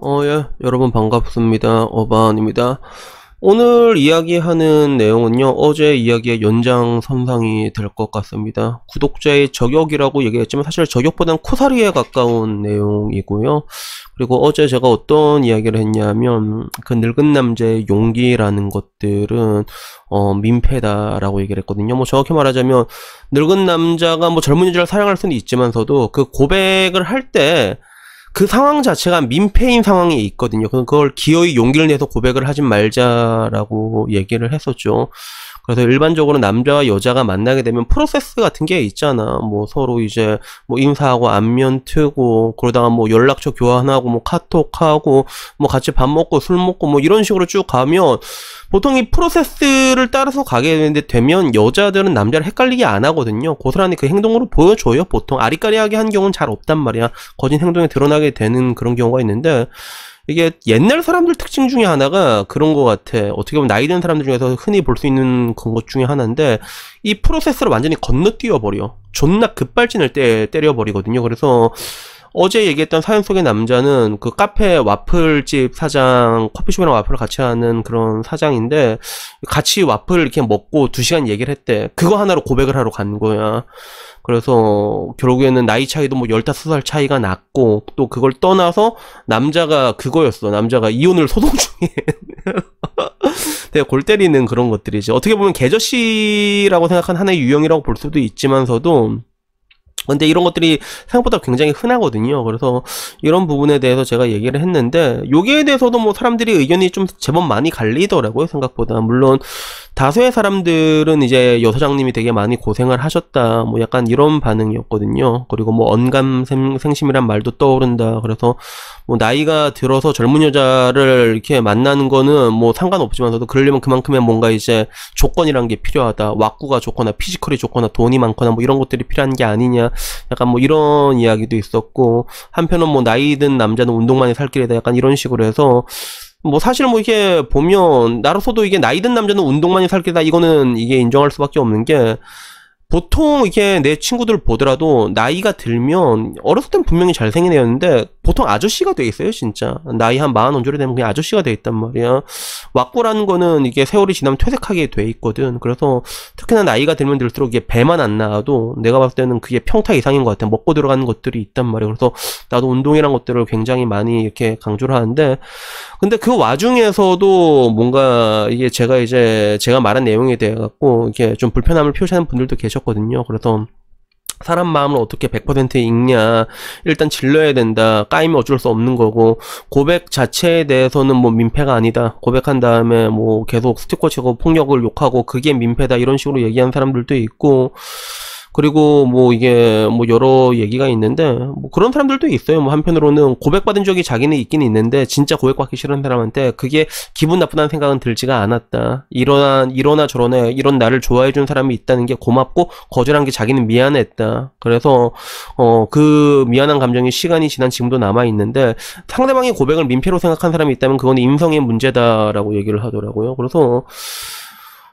예, 여러분 반갑습니다. 어반입니다. 오늘 이야기하는 내용은요, 어제 이야기의 연장선상이 될 것 같습니다. 구독자의 저격이라고 얘기했지만 사실 저격보다는 코사리에 가까운 내용이고요. 그리고 어제 제가 어떤 이야기를 했냐면, 그 늙은 남자의 용기라는 것들은 민폐다라고 얘기를 했거든요. 뭐 정확히 말하자면 늙은 남자가 뭐 젊은 여자를 사랑할 수는 있지만서도 그 고백을 할 때 그 상황 자체가 민폐인 상황이 있거든요. 그걸 기어이 용기를 내서 고백을 하지 말자라고 얘기를 했었죠. 그래서 일반적으로 남자와 여자가 만나게 되면 프로세스 같은 게 있잖아. 뭐 서로 이제 뭐 인사하고 안면 트고 그러다가 뭐 연락처 교환하고 뭐 카톡하고 뭐 같이 밥 먹고 술 먹고 뭐 이런 식으로 쭉 가면 보통 이 프로세스를 따라서 가게 되면 여자들은 남자를 헷갈리게 안 하거든요. 고스란히 그 행동으로 보여줘요. 보통 아리까리하게 한 경우는 잘 없단 말이야. 거짓 행동에 드러나게 되는 그런 경우가 있는데, 이게 옛날 사람들 특징 중에 하나가 그런 것 같아. 어떻게 보면 나이 든 사람들 중에서 흔히 볼 수 있는 것 중에 하나인데, 이 프로세스를 완전히 건너뛰어 버려. 존나 급발진을 때려버리거든요. 그래서 어제 얘기했던 사연 속의 남자는 그 카페 와플집 사장, 커피숍이랑 와플을 같이 하는 그런 사장인데, 같이 와플 이렇게 먹고 2시간 얘기를 했대. 그거 하나로 고백을 하러 간 거야. 그래서 결국에는 나이 차이도 뭐 15살 차이가 났고, 또 그걸 떠나서 남자가 그거였어. 남자가 이혼을 소송 중에 되게 골 때리는 그런 것들이지. 어떻게 보면 개저씨라고 생각한 하나의 유형이라고 볼 수도 있지만서도, 근데 이런 것들이 생각보다 굉장히 흔하거든요. 그래서 이런 부분에 대해서 제가 얘기를 했는데, 여기에 대해서도 뭐 사람들이 의견이 좀 제법 많이 갈리더라고요. 생각보다. 물론 다수의 사람들은 이제 여사장님이 되게 많이 고생을 하셨다, 뭐 약간 이런 반응이었거든요. 그리고 뭐 언감생심이란 말도 떠오른다. 그래서 뭐 나이가 들어서 젊은 여자를 이렇게 만나는 거는 뭐 상관없지만서도 그러려면 그만큼의 뭔가 이제 조건이란 게 필요하다. 왁구가 좋거나 피지컬이 좋거나 돈이 많거나 뭐 이런 것들이 필요한 게 아니냐, 약간 뭐 이런 이야기도 있었고, 한편은 뭐 나이 든 남자는 운동만이 살 길이다, 약간 이런 식으로 해서, 뭐 사실 뭐 이게 보면 나로서도 이게 나이 든 남자는 운동만이 살 길이다, 이거는 이게 인정할 수밖에 없는 게, 보통 이게 내 친구들 보더라도 나이가 들면 어렸을 땐 분명히 잘생긴 애였는데 보통 아저씨가 돼 있어요. 진짜 나이 한 40 언저리 되면 그냥 아저씨가 돼 있단 말이야. 왁구라는 거는 이게 세월이 지나면 퇴색하게 돼 있거든. 그래서 특히나 나이가 들면 들수록 이게 배만 안 나와도 내가 봤을 때는 그게 평타 이상인 것 같아. 먹고 들어가는 것들이 있단 말이야. 그래서 나도 운동이란 것들을 굉장히 많이 이렇게 강조를 하는데, 근데 그 와중에서도 뭔가 이게 제가 말한 내용에 대해 갖고 이게 좀 불편함을 표시하는 분들도 계셨거든요. 그래서 사람 마음을 어떻게 100% 읽냐, 일단 질러야 된다, 까이면 어쩔 수 없는 거고, 고백 자체에 대해서는 뭐 민폐가 아니다, 고백한 다음에 뭐 계속 스티커 치고 폭력을 욕하고 그게 민폐다, 이런 식으로 얘기한 사람들도 있고, 그리고 뭐 이게 뭐 여러 얘기가 있는데, 뭐 그런 사람들도 있어요. 뭐 한편으로는 고백받은 적이 자기는 있긴 있는데 진짜 고백받기 싫은 사람한테 그게 기분 나쁘다는 생각은 들지가 않았다. 이러나 저러나 이런 나를 좋아해준 사람이 있다는 게 고맙고, 거절한 게 자기는 미안했다. 그래서 그 미안한 감정이 시간이 지난 지금도 남아있는데, 상대방의 고백을 민폐로 생각한 사람이 있다면 그건 인성의 문제다라고 얘기를 하더라고요. 그래서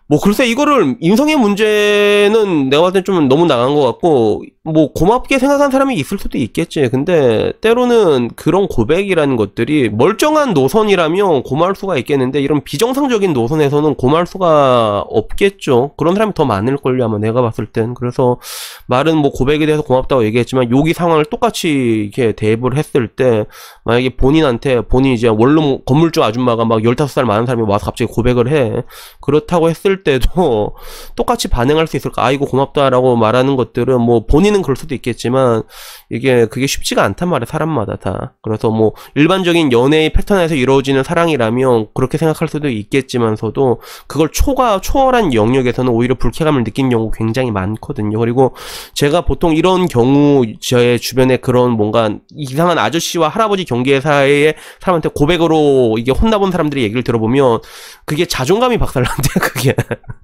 뭐 글쎄, 이거를 인성의 문제는 내가 봤을 때 좀 너무 나간 것 같고, 뭐 고맙게 생각한 사람이 있을 수도 있겠지. 근데 때로는 그런 고백이라는 것들이 멀쩡한 노선이라면 고마울 수가 있겠는데, 이런 비정상적인 노선에서는 고마울 수가 없겠죠. 그런 사람이 더 많을걸요, 아마 내가 봤을 땐. 그래서 말은 뭐 고백에 대해서 고맙다고 얘기했지만, 여기 상황을 똑같이 이렇게 대입을 했을 때, 만약에 본인이 이제 원룸 건물주 아줌마가 막 15살 많은 사람이 와서 갑자기 고백을 해. 그렇다고 했을 때도 똑같이 반응할 수 있을까? 아이고 고맙다라고 말하는 것들은 뭐 본인은 그럴 수도 있겠지만 그게 쉽지가 않단 말이야, 사람마다 다. 그래서 뭐 일반적인 연애의 패턴에서 이루어지는 사랑이라면 그렇게 생각할 수도 있겠지만서도, 그걸 초월한 영역에서는 오히려 불쾌감을 느낀 경우 굉장히 많거든요. 그리고 제가 보통 이런 경우 제 주변에 그런 뭔가 이상한 아저씨와 할아버지 경계 사이의 사람한테 고백으로 이게 혼나본 사람들의 얘기를 들어보면 그게 자존감이 박살난대, 그게.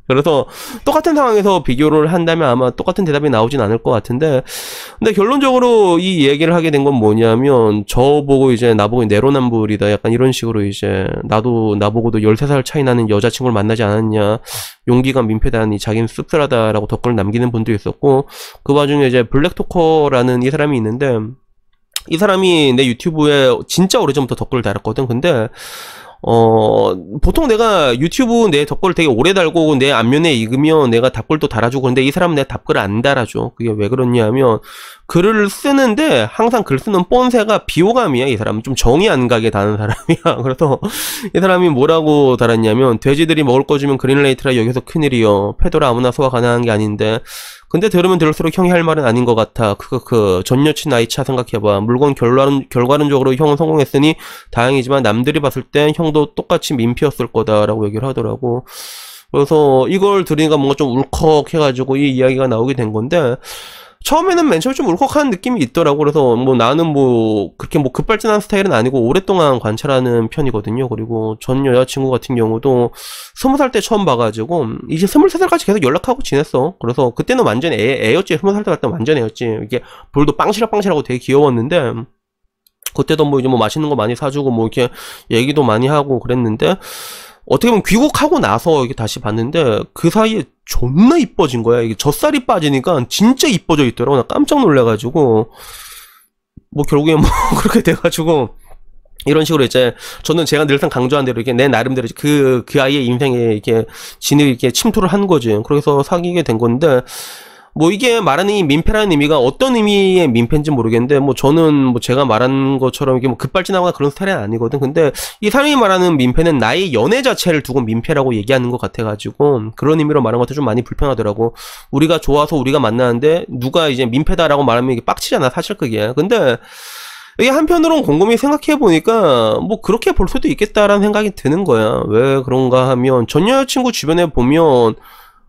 그래서 똑같은 상황에서 비교를 한다면 아마 똑같은 대답이 나오진 않을 것 같은데, 근데 결론적으로 이 얘기를 하게 된 건 뭐냐면, 저보고 이제 나보고 내로남불이다, 약간 이런 식으로 이제 나보고도 13살 차이 나는 여자친구를 만나지 않았냐, 용기가 민폐다니, 자기는 씁쓸하다라고 댓글을 남기는 분도 있었고, 그 와중에 이제 블랙토커라는 이 사람이 있는데, 이 사람이 내 유튜브에 진짜 오래전부터 댓글을 달았거든. 근데 보통 내가 유튜브 내 댓글 되게 오래 달고 내 안면에 익으면 내가 답글도 달아주고, 근데 이 사람은 내가 답글을 안 달아줘. 그게 왜 그러냐면, 글을 쓰는데 항상 글 쓰는 뻔세가 비호감이야. 이 사람은 좀 정이 안 가게 다는 사람이야. 그래서 이 사람이 뭐라고 달았냐면, 돼지들이 먹을 거 주면 그린라이트라 여기서 큰일이요. 패도라 아무나 소화 가능한 게 아닌데, 근데 들으면 들을수록 형이 할 말은 아닌 것 같아. 전 여친 나이차 생각해봐. 물건 결과론적으로 형은 성공했으니 다행이지만 남들이 봤을 땐 형도 똑같이 민폐였을 거다라고 얘기를 하더라고. 그래서 이걸 들으니까 뭔가 좀 울컥해가지고 이 이야기가 나오게 된 건데, 처음에는 맨 처음에 좀 울컥한 느낌이 있더라고. 그래서 뭐 나는 뭐 그렇게 뭐 급발진한 스타일은 아니고 오랫동안 관찰하는 편이거든요. 그리고 전 여자친구 같은 경우도 20살 때 처음 봐가지고 이제 23살까지 계속 연락하고 지냈어. 그래서 그때는 완전 애였지. 20살 때 갔다 완전 애였지. 이게 볼도 빵시락빵시락하고 되게 귀여웠는데, 그때도 뭐 이제 뭐 맛있는 거 많이 사주고 뭐 이렇게 얘기도 많이 하고 그랬는데, 어떻게 보면 귀국하고 나서 이게 다시 봤는데 그 사이에 존나 이뻐진 거야. 이게 젖살이 빠지니까 진짜 이뻐져 있더라고. 나 깜짝 놀래가지고 뭐 결국에 뭐 그렇게 돼가지고 이런 식으로 이제 저는 제가 늘상 강조한 대로 이렇게 내 나름대로 그 아이의 인생에 이렇게 진을 이렇게 침투를 한 거지. 그래서 사귀게 된 건데, 뭐 이게 말하는 이 민폐라는 의미가 어떤 의미의 민폐인지 모르겠는데, 뭐 저는 뭐 제가 말한 것처럼 이게 뭐 급발진하거나 그런 스타일은 아니거든. 근데 이 사람이 말하는 민폐는 나의 연애 자체를 두고 민폐라고 얘기하는 것 같아가지고 그런 의미로 말하는 것도 좀 많이 불편하더라고. 우리가 좋아서 우리가 만나는데 누가 이제 민폐다라고 말하면 이게 빡치잖아, 사실 그게. 근데 이게 한편으로는 곰곰이 생각해보니까 뭐 그렇게 볼 수도 있겠다라는 생각이 드는 거야. 왜 그런가 하면 전 여자친구 주변에 보면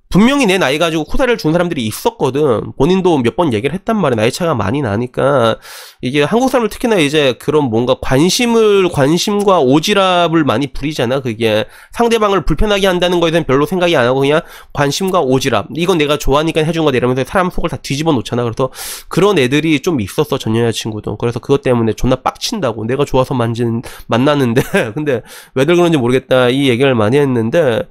분명히 내 나이 가지고 코다리를 준 사람들이 있었거든. 본인도 몇 번 얘기를 했단 말이야. 나이 차가 많이 나니까. 이게 한국 사람들 특히나 이제 그런 뭔가 관심과 오지랖을 많이 부리잖아. 그게 상대방을 불편하게 한다는 거에 대해서 별로 생각이 안 하고 그냥 관심과 오지랖. 이건 내가 좋아하니까 해준 거다 이러면서 사람 속을 다 뒤집어 놓잖아. 그래서 그런 애들이 좀 있었어, 전 여자친구도. 그래서 그것 때문에 존나 빡친다고. 내가 좋아서 만났는데 근데 왜들 그런지 모르겠다 이 얘기를 많이 했는데,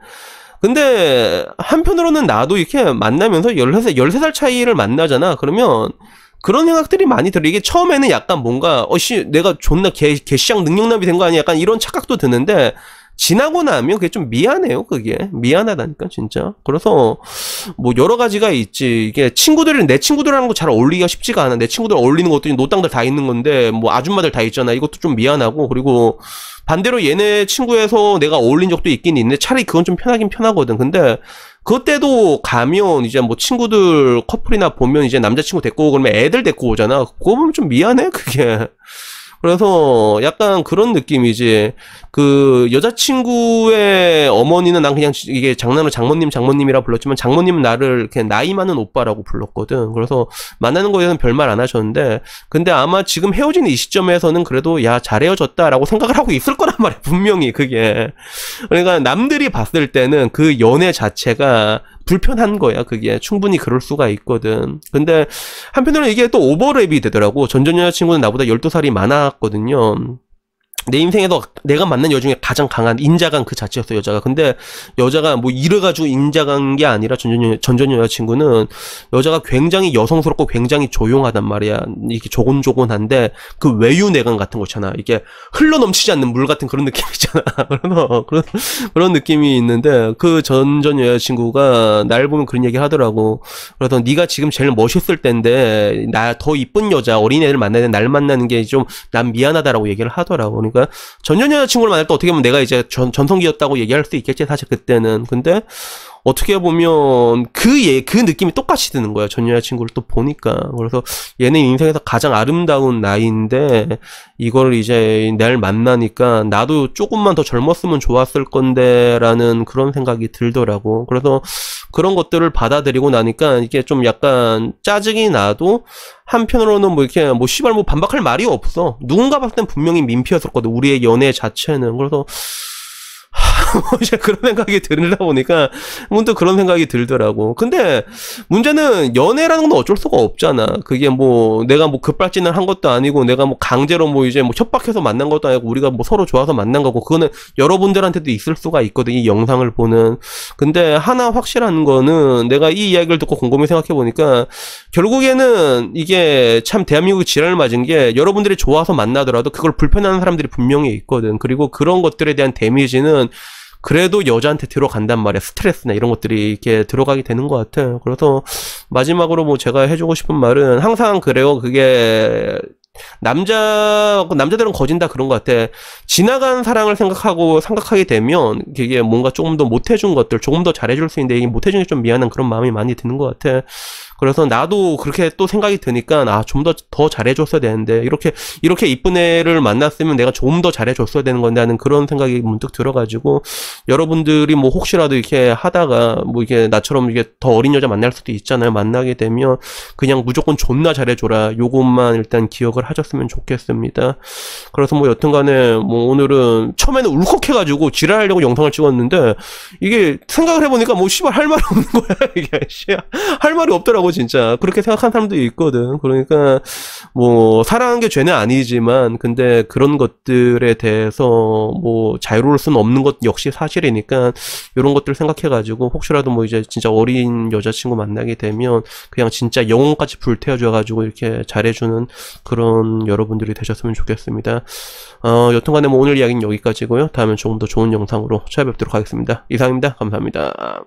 근데 한편으로는 나도 이렇게 만나면서 13살 차이를 만나잖아. 그러면 그런 생각들이 많이 들어. 이게 처음에는 약간 뭔가 내가 존나 개시장 능력남이 된 거 아니야, 약간 이런 착각도 드는데, 지나고 나면 그게 좀 미안해요. 그게 미안하다니까 진짜. 그래서 뭐 여러 가지가 있지. 이게 내 친구들이랑 잘 어울리기가 쉽지가 않아. 내 친구들 어울리는 것도 노땅들 다 있는 건데 뭐 아줌마들 다 있잖아. 이것도 좀 미안하고, 그리고 반대로 얘네 친구에서 내가 어울린 적도 있긴 있는데 차라리 그건 좀 편하긴 편하거든. 근데 그때도 가면 이제 뭐 친구들 커플이나 보면 이제 남자친구 데리고 오고 그러면 애들 데리고 오잖아. 그거 보면 좀 미안해 그게. 그래서 약간 그런 느낌이지. 그 여자친구의 어머니는 난 그냥 이게 장난으로 장모님이라 불렀지만, 장모님은 나를 이렇게 나이 많은 오빠라고 불렀거든. 그래서 만나는 거에 대해서는 별말 안 하셨는데, 근데 아마 지금 헤어진 이 시점에서는 그래도 야 잘 헤어졌다라고 생각을 하고 있을 거란 말이야, 분명히 그게. 그러니까 남들이 봤을 때는 그 연애 자체가 불편한 거야. 그게 충분히 그럴 수가 있거든. 근데 한편으로는 이게 또 오버랩이 되더라고. 전 여자친구는 나보다 12살이 많았거든요. 내 인생에서 내가 만난 여 중에 가장 강한 인자강 그 자체였어, 여자가. 근데 여자가 뭐 이래가지고 인자간 게 아니라 전전 여자친구는 여자가 굉장히 여성스럽고 굉장히 조용하단 말이야. 이렇게 조곤조곤한데 그 외유내강 같은 거 있잖아. 이게 흘러넘치지 않는 물 같은 그런 느낌 있잖아. 그런 느낌이 있는데, 그 전전 여자친구가 날 보면 그런 얘기 하더라고. 그래서 네가 지금 제일 멋있을 때인데 나 더 이쁜 여자 어린애들 만나야 돼, 날 만나는 게 좀 난 미안하다라고 얘기를 하더라고. 그러니까 전전 여자친구를 만날 때 어떻게 보면 내가 이제 전성기였다고 얘기할 수 있겠지, 사실 그때는. 근데 어떻게 보면 그 느낌이 똑같이 드는 거야, 전 여자친구를 또 보니까. 그래서 얘는 인생에서 가장 아름다운 나이인데 이걸 이제 날 만나니까 나도 조금만 더 젊었으면 좋았을 건데 라는 그런 생각이 들더라고. 그래서 그런 것들을 받아들이고 나니까 이게 좀 약간 짜증이 나도, 한편으로는 뭐 이렇게 뭐 씨발 뭐 반박할 말이 없어. 누군가 봤을 땐 분명히 민폐였었거든, 우리의 연애 자체는. 그래서 이제 그런 생각이 들다 보니까 문득 그런 생각이 들더라고. 근데 문제는 연애라는 건 어쩔 수가 없잖아. 그게 뭐 내가 뭐 급발진을 한 것도 아니고 내가 뭐 강제로 뭐 이제 뭐 협박해서 만난 것도 아니고 우리가 뭐 서로 좋아서 만난 거고 그거는 여러분들한테도 있을 수가 있거든. 이 영상을 보는. 근데 하나 확실한 거는 내가 이 이야기를 듣고 곰곰이 생각해 보니까 결국에는 이게 참 대한민국이 지랄을 맞은 게 여러분들이 좋아서 만나더라도 그걸 불편해하는 사람들이 분명히 있거든. 그리고 그런 것들에 대한 데미지는 그래도 여자한테 들어간단 말이야. 스트레스나 이런 것들이 이렇게 들어가게 되는 것 같아. 그래서 마지막으로 뭐 제가 해주고 싶은 말은 항상 그래요. 그게 남자들은 거진다 그런 것 같아. 지나간 사랑을 생각하게 되면 이게 뭔가 조금 더 못해준 것들, 조금 더 잘해줄 수 있는데 이게 못해준 게 좀 미안한 그런 마음이 많이 드는 것 같아. 그래서 나도 그렇게 또 생각이 드니까 좀 더 잘해줬어야 되는데 이렇게 이쁜 애를 만났으면 내가 좀 더 잘해줬어야 되는 건데 하는 그런 생각이 문득 들어가지고 여러분들이 뭐 혹시라도 이렇게 하다가 뭐 이게 나처럼 이게 더 어린 여자 만날 수도 있잖아요. 만나게 되면 그냥 무조건 존나 잘해줘라. 요것만 일단 기억을 하셨으면 좋겠습니다. 그래서 뭐 여튼간에 뭐 오늘은 처음에는 울컥해가지고 지랄하려고 영상을 찍었는데 이게 생각을 해보니까 뭐 씨발 할 말이 없는 거야. 이게 할 말이 없더라고. 진짜 그렇게 생각하는 사람도 있거든. 그러니까 뭐 사랑한 게 죄는 아니지만 근데 그런 것들에 대해서 뭐 자유로울 수는 없는 것 역시 사실이니까 이런 것들 생각해가지고 혹시라도 뭐 이제 진짜 어린 여자친구 만나게 되면 그냥 진짜 영혼까지 불태워줘가지고 이렇게 잘해주는 그런 여러분들이 되셨으면 좋겠습니다. 여튼간에 뭐 오늘 이야기는 여기까지고요. 다음엔 조금 더 좋은 영상으로 찾아뵙도록 하겠습니다. 이상입니다. 감사합니다.